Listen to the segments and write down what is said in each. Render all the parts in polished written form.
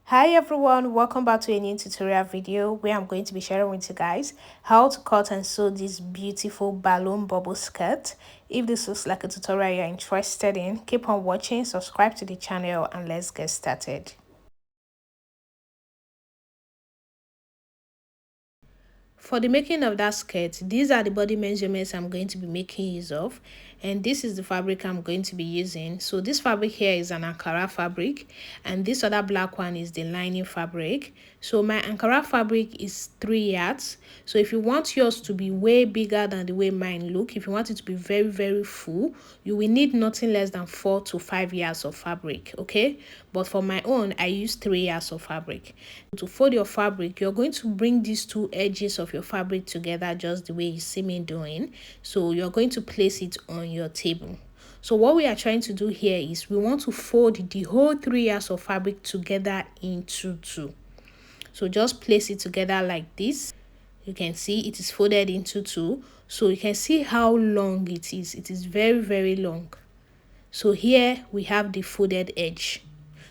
Hi everyone, welcome back to a new tutorial video where I'm going to be sharing with you guys how to cut and sew this beautiful balloon bubble skirt. If this looks like a tutorial you're interested in, keep on watching, subscribe to the channel, and let's get started. For the making of that skirt, these are the body measurements I'm going to be making use of, and this is the fabric I'm going to be using. So this fabric here is an Ankara fabric, and this other black one is the lining fabric. So my Ankara fabric is 3 yards. So if you want yours to be way bigger than the way mine look, if you want it to be very full, you will need nothing less than 4 to 5 yards of fabric, okay? But for my own, I use 3 yards of fabric. To fold your fabric, you're going to bring these two edges of your fabric together just the way you see me doing. So you're going to place it on your table. So what we are trying to do here is we want to fold the whole 3 yards of fabric together into two. So just place it together like this. You can see it is folded into two. So you can see how long it is. It is very long. So here we have the folded edge.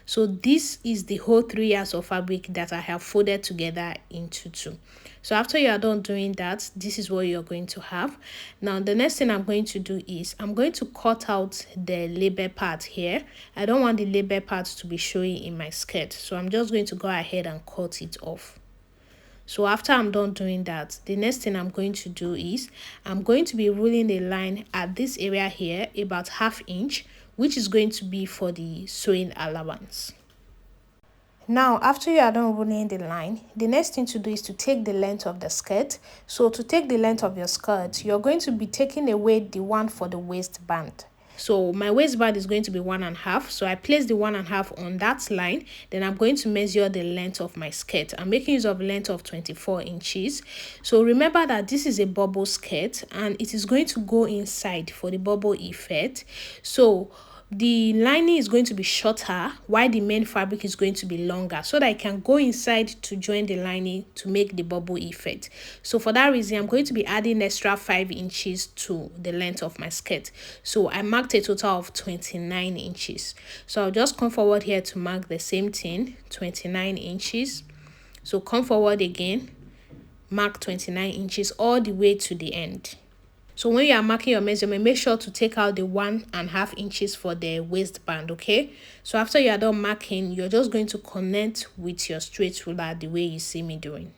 So this is the whole 3 yards of fabric that I have folded together into two. So after you are done doing that, this is what you're going to have. Now the next thing I'm going to do is I'm going to cut out the label part here. I don't want the label part to be showing in my skirt, so I'm just going to go ahead and cut it off. So after I'm done doing that, the next thing I'm going to do is I'm going to be ruling a line at this area here about 1/2 inch, which is going to be for the sewing allowance. Now, after you are done ruling the line, the next thing to do is to take the length of the skirt. So to take the length of your skirt, you're going to be taking away the one for the waistband. So my waistband is going to be 1.5. So I place the 1.5 on that line. Then I'm going to measure the length of my skirt. I'm making use of length of 24 inches. So remember that this is a bubble skirt and it is going to go inside for the bubble effect. So the lining is going to be shorter while the main fabric is going to be longer, so that I can go inside to join the lining to make the bubble effect. So for that reason, I'm going to be adding extra 5 inches to the length of my skirt. So I marked a total of 29 inches. So I'll just come forward here to mark the same thing, 29 inches. So come forward again, mark 29 inches all the way to the end. So when you are marking your measurement, make sure to take out the 1.5 inches for the waistband, okay? So after you are done marking, you're just going to connect with your straight ruler the way you see me doing.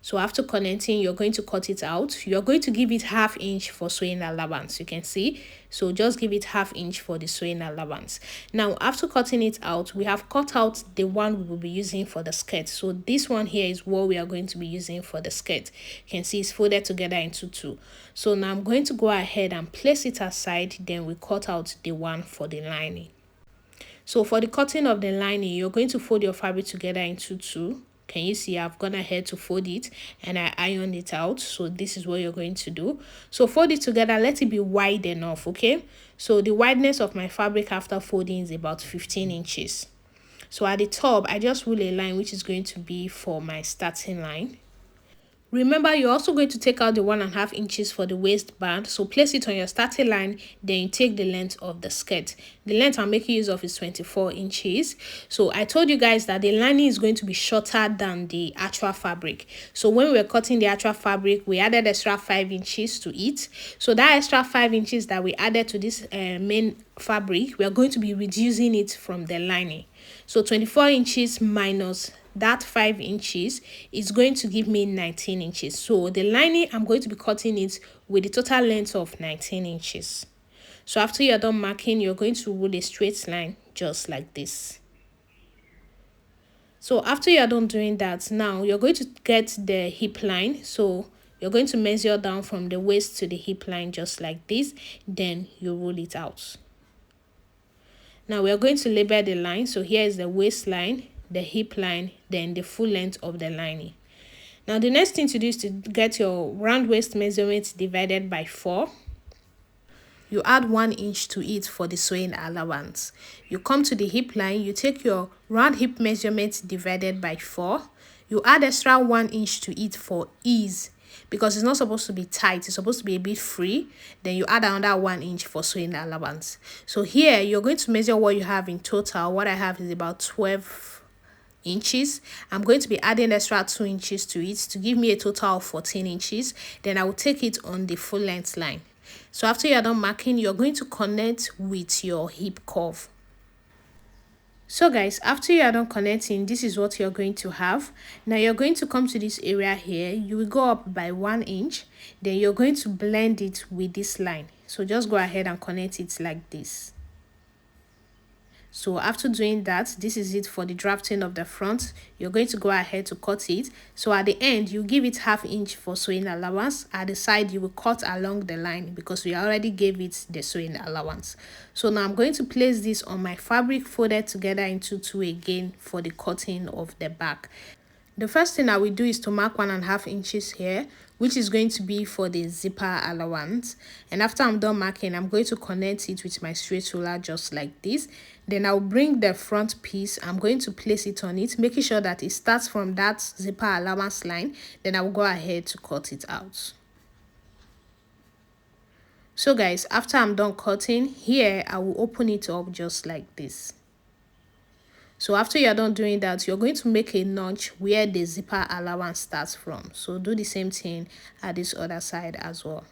So after connecting, you're going to cut it out. You're going to give it 1/2 inch for sewing allowance. You can see. So just give it 1/2 inch for the sewing allowance. Now, after cutting it out, we have cut out the one we will be using for the skirt. So this one here is what we are going to be using for the skirt. You can see it's folded together into two. So now I'm going to go ahead and place it aside. Then we cut out the one for the lining. So for the cutting of the lining, you're going to fold your fabric together into two. Can you see I've gone ahead to fold it and I ironed it out? So this is what you're going to do. So fold it together, let it be wide enough, okay? So the wideness of my fabric after folding is about 15 inches. So at the top, I just rule a line which is going to be for my starting line. Remember, you're also going to take out the 1.5 inches for the waistband. So place it on your starting line, then you take the length of the skirt. The length I'm making use of is 24 inches. So I told you guys that the lining is going to be shorter than the actual fabric. So when we were cutting the actual fabric, we added extra 5 inches to it. So that extra 5 inches that we added to this main fabric, we are going to be reducing it from the lining. So 24 inches minus that 5 inches is going to give me 19 inches. So the lining, I'm going to be cutting it with the total length of 19 inches. So after you're done marking, you're going to rule a straight line just like this. So after you're done doing that, now you're going to get the hip line. So you're going to measure down from the waist to the hip line just like this. Then you roll it out. Now we are going to label the line. So here is the waistline, the hip line, then the full length of the lining. Now the next thing to do is to get your round waist measurement divided by 4. You add 1 inch to it for the sewing allowance. You come to the hip line, you take your round hip measurement divided by 4. You add extra 1 inch to it for ease, because it's not supposed to be tight, it's supposed to be a bit free. Then you add another 1 inch for sewing allowance. So here you're going to measure what you have in total. What I have is about 12 inches. I'm going to be adding extra 2 inches to it to give me a total of 14 inches. Then I will take it on the full length line. So after you're done marking, you're going to connect with your hip curve. So guys, after you are done connecting, this is what you're going to have. Now you're going to come to this area here. You will go up by 1 inch. Then you're going to blend it with this line. So just go ahead and connect it like this. So after doing that, this is it for the drafting of the front. You're going to go ahead to cut it. So at the end, you give it ½ inch for sewing allowance. At the side, you will cut along the line because we already gave it the sewing allowance. So now I'm going to place this on my fabric folded together into 2 again for the cutting of the back. The first thing I will do is to mark 1½ inches here, which is going to be for the zipper allowance. And after I'm done marking, I'm going to connect it with my straight ruler just like this. Then I'll bring the front piece. I'm going to place it on it, making sure that it starts from that zipper allowance line. Then I'll go ahead to cut it out. So guys, after I'm done cutting, here I will open it up just like this. So after you're done doing that, you're going to make a notch where the zipper allowance starts from. So do the same thing at this other side as well.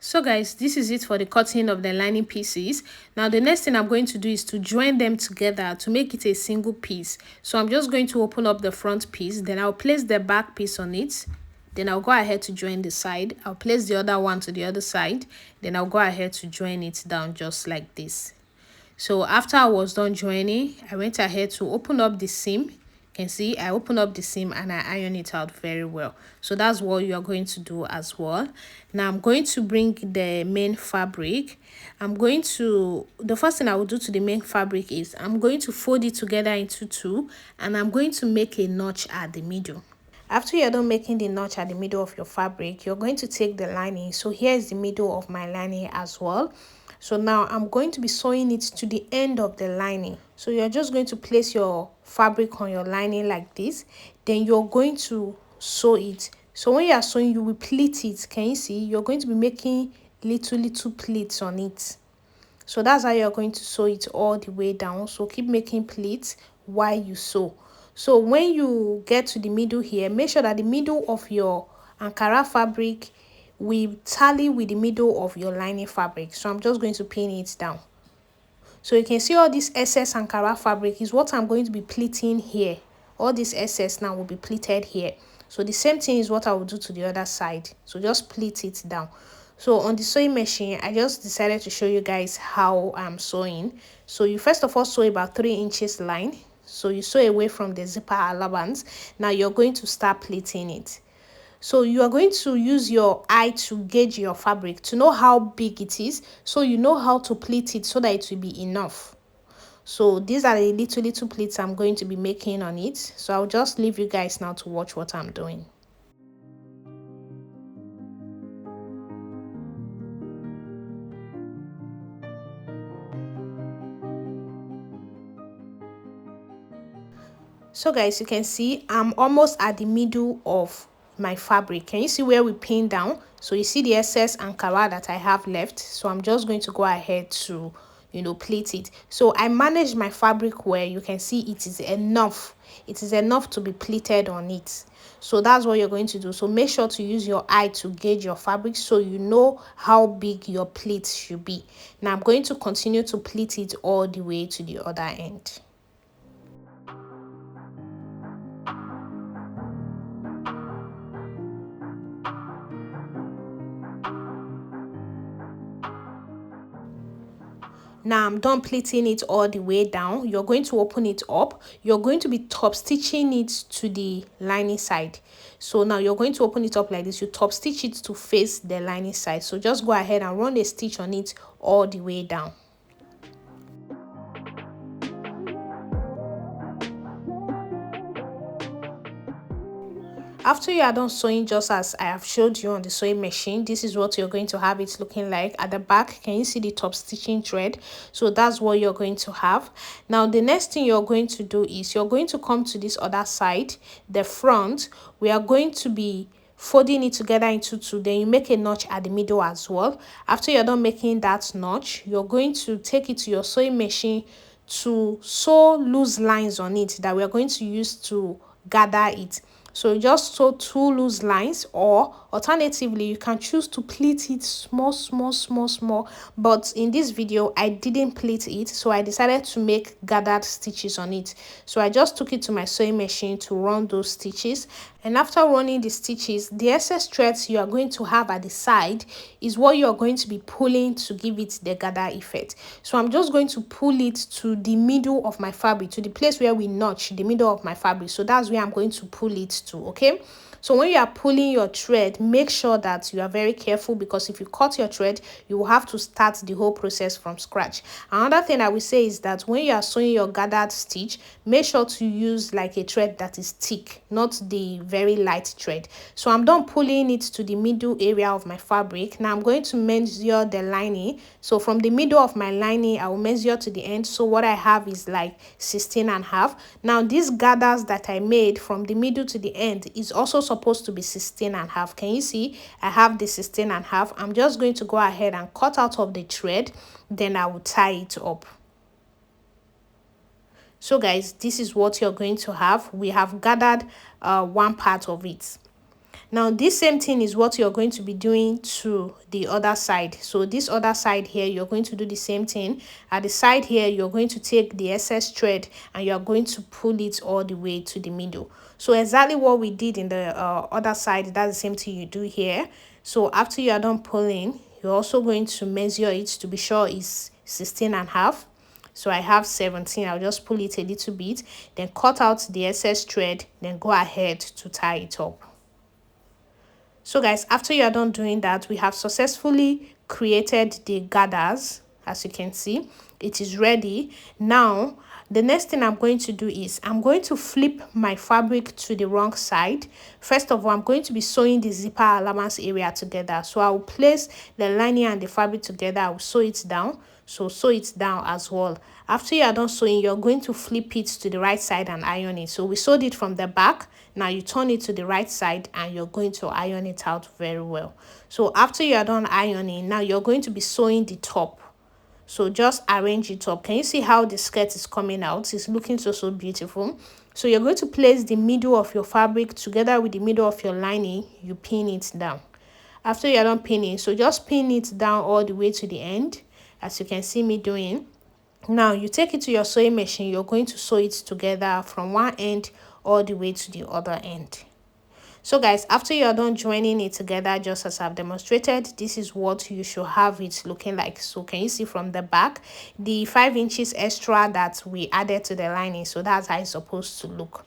So guys, this is it for the cutting of the lining pieces. Now the next thing I'm going to do is to join them together to make it a single piece. So I'm just going to open up the front piece, then I'll place the back piece on it. Then I'll go ahead to join the side. I'll place the other one to the other side. Then I'll go ahead to join it down just like this. So after I was done joining, I went ahead to open up the seam. You can see I open up the seam and I iron it out very well. So that's what you are going to do as well. Now I'm going to bring the main fabric. The first thing I will do to the main fabric is I'm going to fold it together into 2 and I'm going to make a notch at the middle. After you're done making the notch at the middle of your fabric, you're going to take the lining. So here is the middle of my lining as well. So now I'm going to be sewing it to the end of the lining. So you're just going to place your fabric on your lining like this. Then you're going to sew it. So when you are sewing, you will pleat it. Can you see? You're going to be making little pleats on it. So that's how you're going to sew it all the way down. So keep making pleats while you sew. So when you get to the middle here, make sure that the middle of your Ankara fabric will tally with the middle of your lining fabric. So I'm just going to pin it down. So you can see all this excess Ankara fabric is what I'm going to be pleating here. All this excess now will be pleated here. So the same thing is what I will do to the other side. So just pleat it down. So on the sewing machine, I just decided to show you guys how I'm sewing. So you first of all sew about 3 inches line. So you sew away from the zipper allowance. Now you're going to start pleating it. So you are going to use your eye to gauge your fabric to know how big it is. So you know how to pleat it so that it will be enough. So these are the little pleats I'm going to be making on it. So I'll just leave you guys now to watch what I'm doing. So guys, you can see I'm almost at the middle of my fabric. Can you see where we pinned down? So you see the excess Ankara that I have left. So I'm just going to go ahead to pleat it. So I managed my fabric where you can see it is enough. It is enough to be pleated on it. So that's what you're going to do. So make sure to use your eye to gauge your fabric so you know how big your pleats should be. Now I'm going to continue to pleat it all the way to the other end. Now I'm done pleating it all the way down. You're going to open it up. You're going to be top stitching it to the lining side. So now you're going to open it up like this. You top stitch it to face the lining side. So just go ahead and run a stitch on it all the way down. After you are done sewing, just as I have showed you on the sewing machine, this is what you're going to have it looking like. At the back, can you see the top stitching thread? So that's what you're going to have. Now the next thing you're going to do is you're going to come to this other side, the front. We are going to be folding it together into 2. Then you make a notch at the middle as well. After you're done making that notch, you're going to take it to your sewing machine to sew loose lines on it that we are going to use to gather it. So you just sew 2 loose lines, or alternatively you can choose to pleat it small. But in this video I didn't pleat it, so I decided to make gathered stitches on it. So I just took it to my sewing machine to run those stitches, and after running the stitches, the excess threads you are going to have at the side is what you are going to be pulling to give it the gather effect. So I'm just going to pull it to the middle of my fabric, to the place where we notch the middle of my fabric. So that's where I'm going to pull it to. Okay, so when you are pulling your thread, make sure that you are very careful, because if you cut your thread, you will have to start the whole process from scratch. Another thing I will say is that when you are sewing your gathered stitch, make sure to use like a thread that is thick, not the very light thread. So I'm done pulling it to the middle area of my fabric. Now I'm going to measure the lining. So from the middle of my lining, I will measure to the end. So what I have is like 16.5. Now these gathers that I made from the middle to the end is also supposed to be 16.5. Can you see? I have the 16.5. I'm just going to go ahead and cut out of the thread, then I will tie it up. So guys, this is what you're going to have. We have gathered one part of it. Now this same thing is what you're going to be doing to the other side. So this other side here, you're going to do the same thing. At the side here, you're going to take the excess thread and you're going to pull it all the way to the middle. So exactly what we did in the other side, that's the same thing you do here. So after you are done pulling, you're also going to measure it to be sure it's 16.5. So I have 17. I'll just pull it a little bit, then cut out the excess thread, then go ahead to tie it up. So guys, after you are done doing that, we have successfully created the gathers. As you can see, it is ready. Now the next thing I'm going to do is I'm going to flip my fabric to the wrong side. First of all, I'm going to be sewing the zipper allowance area together. So I will place the lining and the fabric together. I will sew it down. So sew it down as well. After you are done sewing, you're going to flip it to the right side and iron it. So we sewed it from the back. Now you turn it to the right side and you're going to iron it out very well. So after you are done ironing, now you're going to be sewing the top. So just arrange it up. Can you see how the skirt is coming out? It's looking so beautiful. So you're going to place the middle of your fabric together with the middle of your lining. You pin it down. After you're done pinning, so just pin it down all the way to the end, as you can see me doing. Now you take it to your sewing machine. You're going to sew it together from one end all the way to the other end. So guys, after you're done joining it together, just as I've demonstrated, this is what you should have it looking like. So can you see from the back the 5 inches extra that we added to the lining? So that's how it's supposed to look.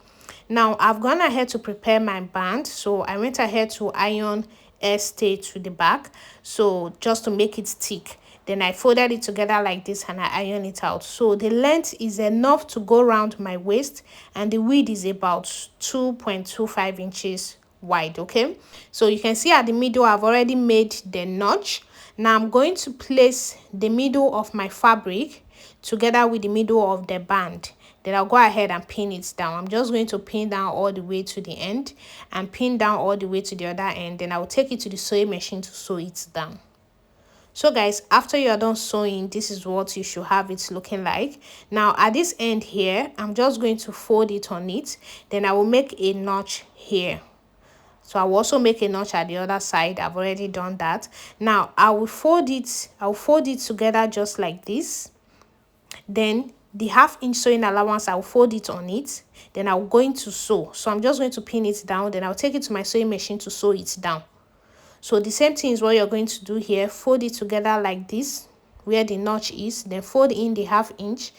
Now I've gone ahead to prepare my band. So I went ahead to iron air stay to the back, so just to make it thick. Then I folded it together like this and I iron it out. So the length is enough to go around my waist, and the width is about 2.25 inches wide. Okay, so you can see at the middle I've already made the notch. Now I'm going to place the middle of my fabric together with the middle of the band. Then I'll go ahead and pin it down. I'm just going to pin down all the way to the end and pin down all the way to the other end. Then I will take it to the sewing machine to sew it down. So guys, after you're done sewing, this is what you should have it looking like. Now at this end here, I'm just going to fold it on it. Then I will make a notch here. So I will also make a notch at the other side. I've already done that. Now I'll fold it together just like this. Then the 1/2 inch sewing allowance, I'll fold it on it. Then I'm going to sew. So I'm just going to pin it down. Then I'll take it to my sewing machine to sew it down. So the same thing is what you're going to do here. Fold it together like this where the notch is. Then fold in the 1/2 inch.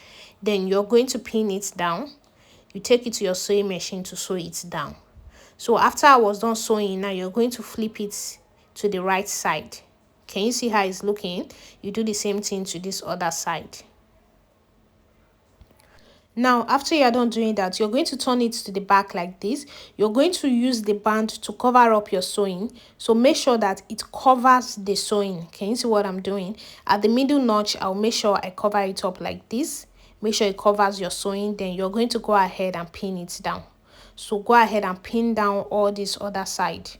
Then you're going to pin it down. You take it to your sewing machine to sew it down. So after I was done sewing, now you're going to flip it to the right side. Can you see how it's looking? You do the same thing to this other side. Now after you're done doing that, you're going to turn it to the back like this. You're going to use the band to cover up your sewing. So make sure that it covers the sewing. Can you see what I'm doing? At the middle notch, I'll make sure I cover it up like this. Make sure it covers your sewing. Then you're going to go ahead and pin it down. So go ahead and pin down all this other side.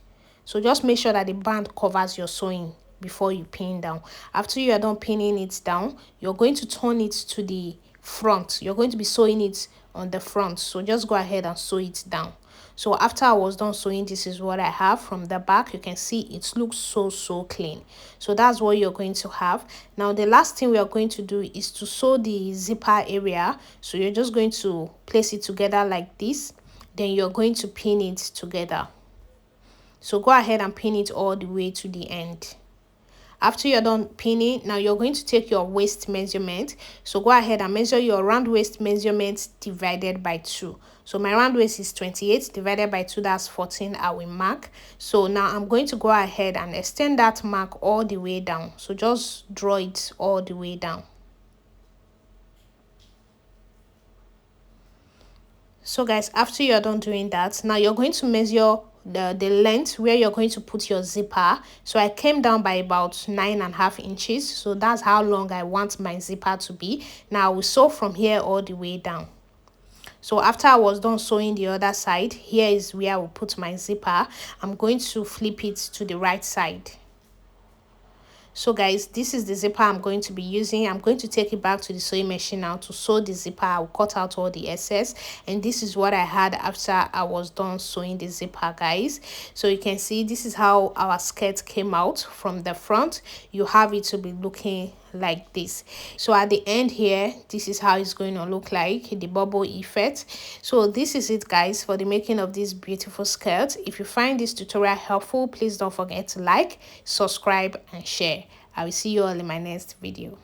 So just make sure that the band covers your sewing before you pin down. After you are done pinning it down, you're going to turn it to the front. You're going to be sewing it on the front, so just go ahead and sew it down. So after I was done sewing, this is what I have from the back. You can see it looks so clean. So that's what you're going to have. Now the last thing we are going to do is to sew the zipper area. So you're just going to place it together like this, then you're going to pin it together. So go ahead and pin it all the way to the end. After you're done pinning, now you're going to take your waist measurement. So go ahead and measure your round waist measurement divided by 2. So my round waist is 28 divided by 2, that's 14. I will mark. So now I'm going to go ahead and extend that mark all the way down. So just draw it all the way down. So guys, after you're done doing that, now you're going to measure the length where you're going to put your zipper. So I came down by about 9.5 inches. So that's how long I want my zipper to be. Now I will sew from here all the way down. So after I was done sewing the other side, here is where I will put my zipper. I'm going to flip it to the right side. So guys, this is the zipper I'm going to be using. I'm going to take it back to the sewing machine now to sew the zipper. I'll cut out all the excess, and this is what I had after I was done sewing the zipper, guys. So you can see this is how our skirt came out from the front. You have it to be looking like this. So at the end here, this is how it's going to look like, the bubble effect. So this is it, guys, for the making of this beautiful skirt. If you find this tutorial helpful, please don't forget to like, subscribe and share. I will see you all in my next video.